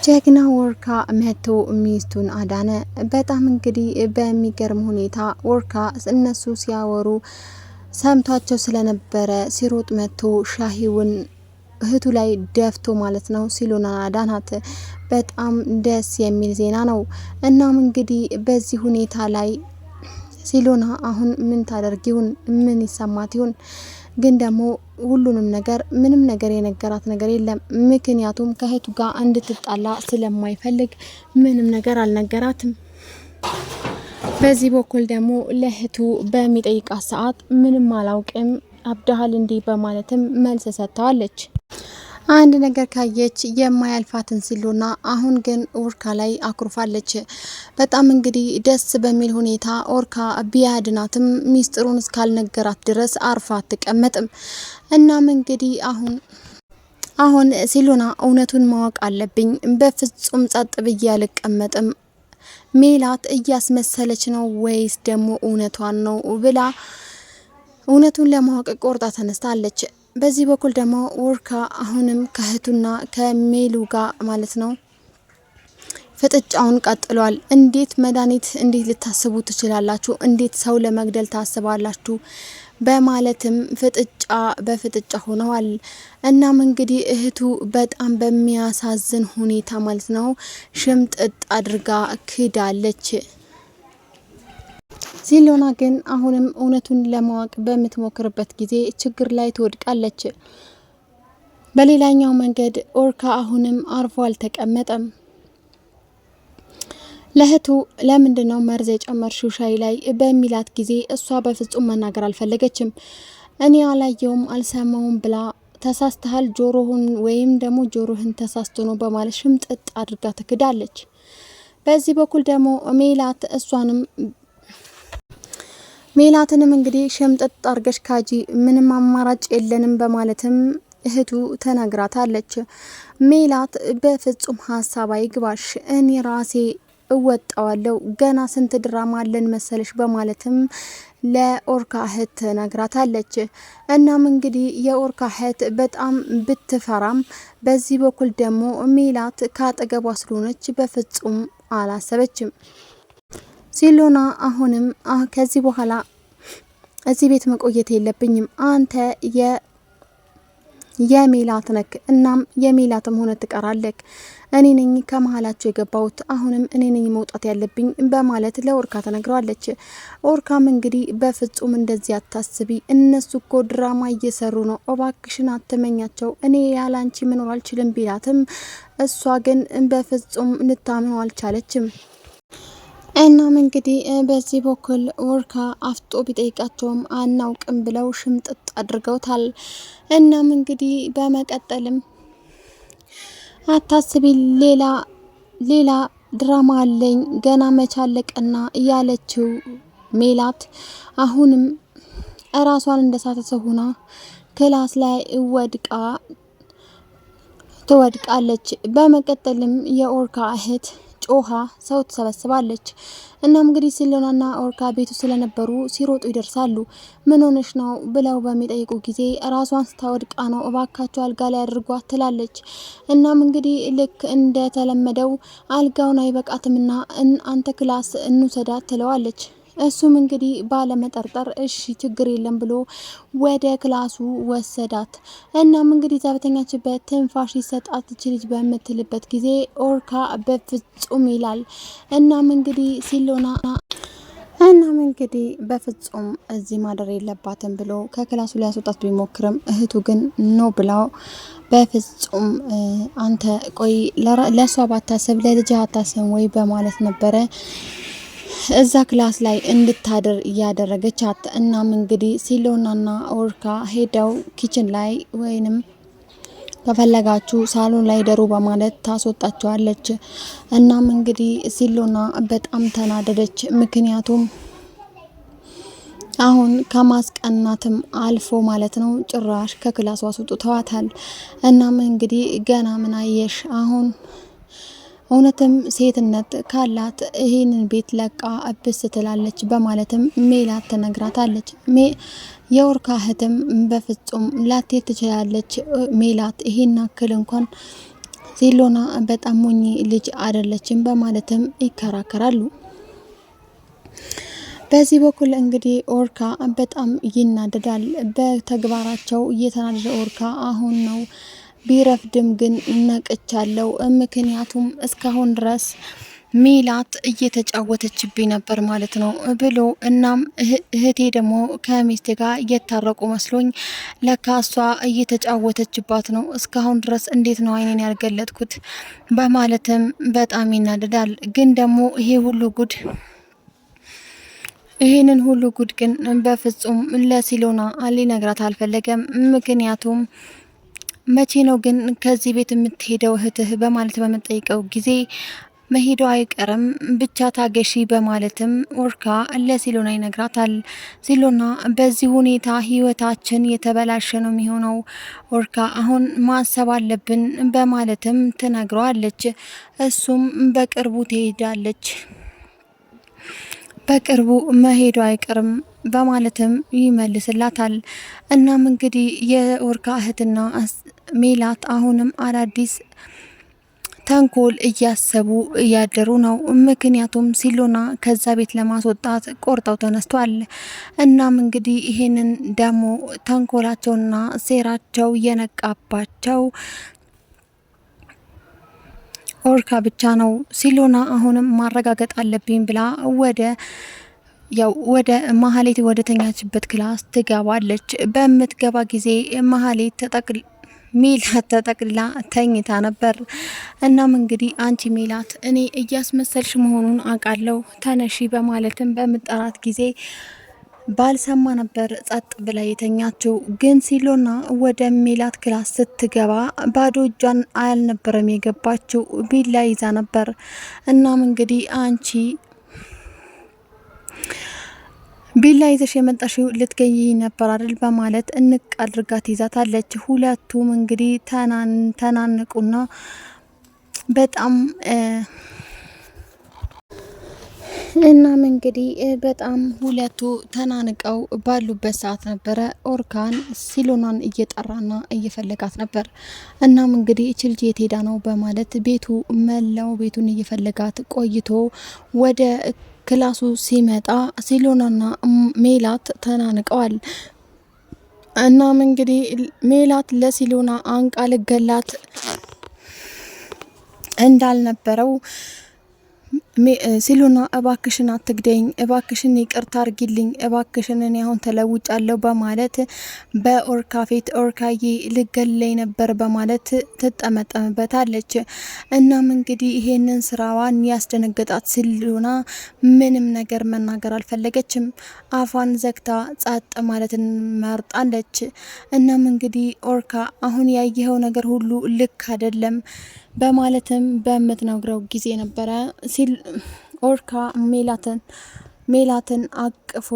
ጀግና ወርካ መቶ ሚስቱን አዳነ። በጣም እንግዲህ በሚገርም ሁኔታ ወርካ እነሱ ሲያወሩ ሰምቷቸው ስለነበረ ሲሮጥ መቶ ሻሂውን እህቱ ላይ ደፍቶ ማለት ነው ሲሎና አዳናት። በጣም ደስ የሚል ዜና ነው። እናም እንግዲህ በዚህ ሁኔታ ላይ ሲሎና አሁን ምን ታደርግ ይሁን? ምን ይሰማት ይሁን? ግን ደግሞ ሁሉንም ነገር ምንም ነገር የነገራት ነገር የለም። ምክንያቱም ከእህቱ ጋር እንድትጣላ ስለማይፈልግ ምንም ነገር አልነገራትም። በዚህ በኩል ደግሞ ለእህቱ በሚጠይቃት ሰዓት ምንም አላውቅም አብዳሃል እንዲህ በማለትም መልስ ሰጥተዋለች። አንድ ነገር ካየች የማያልፋትን ሲሎና አሁን ግን ወርካ ላይ አኩርፋለች። በጣም እንግዲህ ደስ በሚል ሁኔታ ወርካ ቢያድናትም ሚስጥሩን እስካልነገራት ድረስ አርፋ አትቀመጥም። እናም እንግዲህ አሁን ሲሎና እውነቱን ማወቅ አለብኝ፣ በፍጹም ጸጥ ብዬ አልቀመጥም፣ ሜላት እያስመሰለች ነው ወይስ ደግሞ እውነቷን ነው ብላ እውነቱን ለማወቅ ቆርጣ ተነስታለች። በዚህ በኩል ደግሞ ወርካ አሁንም ከእህቱና ከሜሉ ጋር ማለት ነው ፍጥጫውን ቀጥሏል። እንዴት መድኃኒት እንዴት ልታስቡ ትችላላችሁ? እንዴት ሰው ለመግደል ታስባላችሁ? በማለትም ፍጥጫ በፍጥጫ ሆነዋል። እናም እንግዲህ እህቱ በጣም በሚያሳዝን ሁኔታ ማለት ነው ሽምጥጥ አድርጋ ክዳለች። ሲሎና ግን አሁንም እውነቱን ለማወቅ በምትሞክርበት ጊዜ ችግር ላይ ትወድቃለች። በሌላኛው መንገድ ወርካ አሁንም አርፎ አልተቀመጠም። ለእህቱ ለምንድነው መርዝ የጨመርሽው ሻይ ላይ በሚላት ጊዜ እሷ በፍጹም መናገር አልፈለገችም። እኔ አላየውም አልሰማውም ብላ ተሳስተሃል፣ ጆሮህን ወይም ደግሞ ጆሮህን ተሳስቶ ነው በማለት ሽምጥጥ አድርጋ ትክዳለች። በዚህ በኩል ደግሞ ሜላትንም እንግዲህ ሸምጠጥ አርገሽ ካጂ ምንም አማራጭ የለንም በማለትም እህቱ ተነግራታለች። ሜላት በፍጹም ሀሳብ አይግባሽ፣ እኔ ራሴ እወጣዋለሁ፣ ገና ስንት ድራማ አለን መሰለሽ በማለትም ለኦርካ እህት ተነግራታለች። እናም እንግዲህ የኦርካ እህት በጣም ብትፈራም በዚህ በኩል ደግሞ ሜላት ካጠገቧ ስለሆነች በፍጹም አላሰበችም። ሲሎና አሁንም ከዚህ በኋላ እዚህ ቤት መቆየት የለብኝም፣ አንተ የሜላት ነክ፣ እናም የሜላትም ሆነ ትቀራለክ፣ እኔ ነኝ ከመሀላቸው የገባሁት፣ አሁንም እኔ ነኝ መውጣት ያለብኝ በማለት ለኦርካ ተነግረዋለች። ኦርካም እንግዲህ በፍጹም እንደዚህ አታስቢ፣ እነሱ እኮ ድራማ እየሰሩ ነው፣ እባክሽን አትመኛቸው፣ እኔ ያላንቺ መኖር አልችልም ቢላትም እሷ ግን በፍጹም ልታምነው አልቻለችም። እናም እንግዲህ በዚህ በኩል ወርካ አፍጦ ቢጠይቃቸውም አናውቅም ብለው ሽምጥጥ አድርገውታል። እናም እንግዲህ በመቀጠልም አታስቢ፣ ሌላ ድራማ አለኝ ገና መቻለቅና እያለችው ሜላት አሁንም እራሷን እንደሳተ ሆና ክላስ ላይ ትወድቃለች። በመቀጠልም የኦርካ እህት ጮሃ ሰው ትሰበስባለች። እናም እንግዲህ ሲሎናና ኦርካ ቤቱ ስለነበሩ ሲሮጡ ይደርሳሉ። ምን ሆነሽ ነው ብለው በሚጠይቁ ጊዜ ራሷን ስታወድቃ ነው፣ እባካቸው አልጋ ላይ አድርጓት ትላለች። እናም እንግዲህ ልክ እንደተለመደው አልጋውን አይበቃትምና አንተ ክላስ እንውሰዳት ትለዋለች። እሱም እንግዲህ ባለመጠርጠር እሺ ችግር የለም ብሎ ወደ ክላሱ ወሰዳት። እናም እንግዲህ ዛበተኛችበት ትንፋሽ ይሰጣት ልጅ በምትልበት ጊዜ ኦርካ በፍጹም ይላል። እናም እንግዲህ በፍጹም እዚህ ማደር የለባትም ብሎ ከክላሱ ሊያስወጣት ቢሞክርም እህቱ ግን ኖ ብላው በፍጹም አንተ ቆይ ለሷ ባታስብ ለልጅ አታስብ ወይ በማለት ነበረ እዛ ክላስ ላይ እንድታደር እያደረገቻት። እናም እንግዲህ ሲሎናና ኦርካ ሄደው ኪችን ላይ ወይንም ከፈለጋችሁ ሳሎን ላይ ደሩ በማለት ታስወጣቸዋለች። እናም እንግዲህ ሲሎና በጣም ተናደደች። ምክንያቱም አሁን ከማስቀናትም አልፎ ማለት ነው ጭራሽ ከክላሱ አስወጥተዋታል። እናም እንግዲህ ገና ምን አየሽ አሁን እውነትም ሴትነት ካላት ይህንን ቤት ለቃ አብስ ትላለች በማለትም ሜላት ተነግራታለች። የወርካ እህትም በፍጹም ላትሄድ ትችላለች ሜላት ይሄን አክል እንኳን ሲሎና በጣም ሞኝ ልጅ አይደለችም በማለትም ይከራከራሉ። በዚህ በኩል እንግዲህ ኦርካ በጣም ይናደዳል በተግባራቸው እየተናደደ ኦርካ አሁን ነው ቢረፍድም ግን ነቅቻለሁ፣ ምክንያቱም እስካሁን ድረስ ሜላት እየተጫወተችብኝ ነበር ማለት ነው ብሎ እናም እህቴ ደግሞ ከሚስቴ ጋር እየታረቁ መስሎኝ ለካ እሷ እየተጫወተችባት ነው፣ እስካሁን ድረስ እንዴት ነው አይኔን ያልገለጥኩት በማለትም በጣም ይናደዳል። ግን ደግሞ ይሄንን ሁሉ ጉድ ግን በፍጹም ለሲሎና ሊነግራት አልፈለገም። ምክንያቱም መቼ ነው ግን ከዚህ ቤት የምትሄደው እህትህ በማለት በምጠይቀው ጊዜ መሄዱ አይቀርም ብቻ ታገሺ በማለትም ኦርካ ለሲሎና ይነግራታል። ሲሎና በዚህ ሁኔታ ህይወታችን የተበላሸ ነው የሚሆነው፣ ኦርካ አሁን ማሰብ አለብን በማለትም ትነግረዋለች። እሱም በቅርቡ ትሄዳለች፣ በቅርቡ መሄዱ አይቀርም በማለትም ይመልስላታል። እናም እንግዲህ የኦርካ እህትና ሜላት አሁንም አዳዲስ ተንኮል እያሰቡ እያደሩ ነው። ምክንያቱም ሲሎና ከዛ ቤት ለማስወጣት ቆርጠው ተነስቷል። እናም እንግዲህ ይሄንን ደግሞ ተንኮላቸውና ሴራቸው የነቃባቸው ኦርካ ብቻ ነው። ሲሎና አሁንም ማረጋገጥ አለብኝ ብላ ወደ ማህሌት ወደ ተኛችበት ክላስ ትገባለች። በምትገባ ጊዜ ሜላት ተጠቅልላ ተኝታ ነበር። እናም እንግዲህ አንቺ ሜላት እኔ እያስመሰልሽ መሆኑን አውቃለሁ ተነሺ በማለትም በምጠራት ጊዜ ባልሰማ ነበር ጸጥ ብላ የተኛችው። ግን ሲሎና ወደ ሜላት ክላስ ስትገባ ባዶ እጇን አልነበረም የገባችው፣ ቢላ ይዛ ነበር። እናም እንግዲህ አንቺ ቢላ ይዘሽ የመጣሽው ልትገይ ነበር አይደል በማለት እንቅ አድርጋት ይዛታለች። ሁለቱም እንግዲህ ተናንቁና በጣም እናም እንግዲህ በጣም ሁለቱ ተናንቀው ባሉበት ሰዓት ነበረ ኦርካን ሲሎናን እየጠራና እየፈለጋት ነበር። እናም እንግዲህ እች ልጅ የት ሄዳ ነው በማለት መላው ቤቱን እየፈለጋት ቆይቶ ወደ ክላሱ ሲመጣ ሲሎናና ሜላት ተናንቀዋል። እናም እንግዲህ ሜላት ለሲሎና አንቃ ልገላት እንዳልነበረው ሲሎና እባክሽን አትግደኝ፣ እባክሽን ይቅርታ አርጊልኝ፣ እባክሽን እኔ አሁን ተለውጫለሁ በማለት በኦርካ ፊት ኦርካዬ ልገለይ ነበር በማለት ትጠመጠምበታለች። እናም እንግዲህ ይሄንን ስራዋን ያስደነገጣት ሲሎና ምንም ነገር መናገር አልፈለገችም። አፏን ዘግታ ጸጥ ማለትን መርጣለች። እናም እንግዲህ ኦርካ አሁን ያየኸው ነገር ሁሉ ልክ አይደለም በማለትም በምትነግረው ጊዜ ነበረ ኦርካ ሜላትን አቅፎ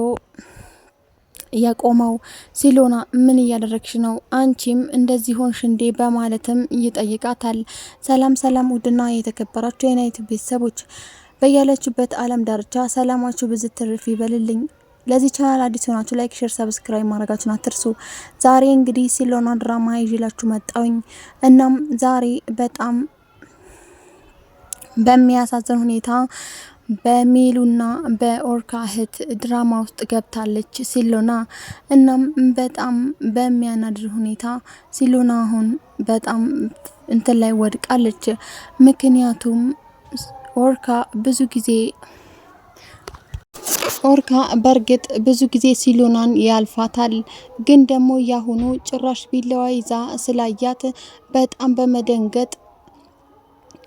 የቆመው። ሲሎና ምን እያደረግሽ ነው? አንቺም እንደዚህ ሆንሽ እንዴ? በማለትም ይጠይቃታል። ሰላም ሰላም! ውድና የተከበራችሁ የናይት ቤተሰቦች በያላችሁበት ዓለም ዳርቻ ሰላማችሁ ብዝት ትርፍ ይበልልኝ። ለዚህ ቻናል አዲስ ሆናችሁ ላይክ፣ ሼር፣ ሰብስክራይብ ማድረጋችሁን አትርሱ። ዛሬ እንግዲህ ሲሎና ድራማ ይዤላችሁ መጣሁኝ። እናም ዛሬ በጣም በሚያሳዝን ሁኔታ በሜሉና በኦርካ እህት ድራማ ውስጥ ገብታለች ሲሎና። እናም በጣም በሚያናድር ሁኔታ ሲሎና አሁን በጣም እንትን ላይ ወድቃለች። ምክንያቱም ኦርካ በእርግጥ ብዙ ጊዜ ሲሎናን ያልፋታል። ግን ደግሞ ያሁኑ ጭራሽ ቢላዋ ይዛ ስላያት በጣም በመደንገጥ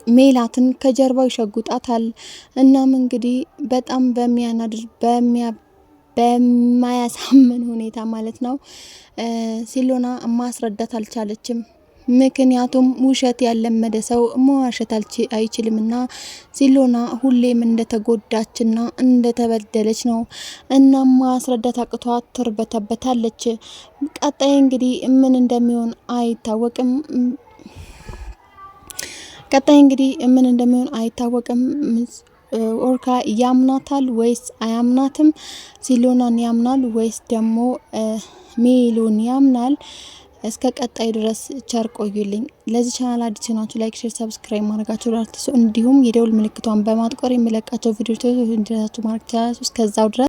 ሜላትን ከጀርባው ይሸጉጣታል። እናም እንግዲህ በጣም በሚያናድር በማያሳምን ሁኔታ ማለት ነው ሲሎና ማስረዳት አልቻለችም። ምክንያቱም ውሸት ያለመደ ሰው መዋሸት አይችልምና ሲሎና ሁሌም እንደተጎዳችና እንደተበደለች ነው። እናም ማስረዳት አቅቷት ትርበተበታለች። ቀጣይ እንግዲህ ምን እንደሚሆን አይታወቅም። ኦርካ ያምናታል ወይስ አያምናትም? ሲሎናን ያምናል ወይስ ደግሞ ሜሉን ያምናል? እስከ ቀጣይ ድረስ ቸር ቆዩልኝ። ለዚህ ቻናል አዲስ ናችሁ ላይክ፣ ሼር፣ ሰብስክራይብ ማድረጋችሁ አትርሱ። እንዲሁም የደውል ምልክቷን በማጥቆር የሚለቃቸው ቪዲዮዎች እንዲደርሳችሁ ማድረግ ትችላላችሁ። እስከዛው ድረስ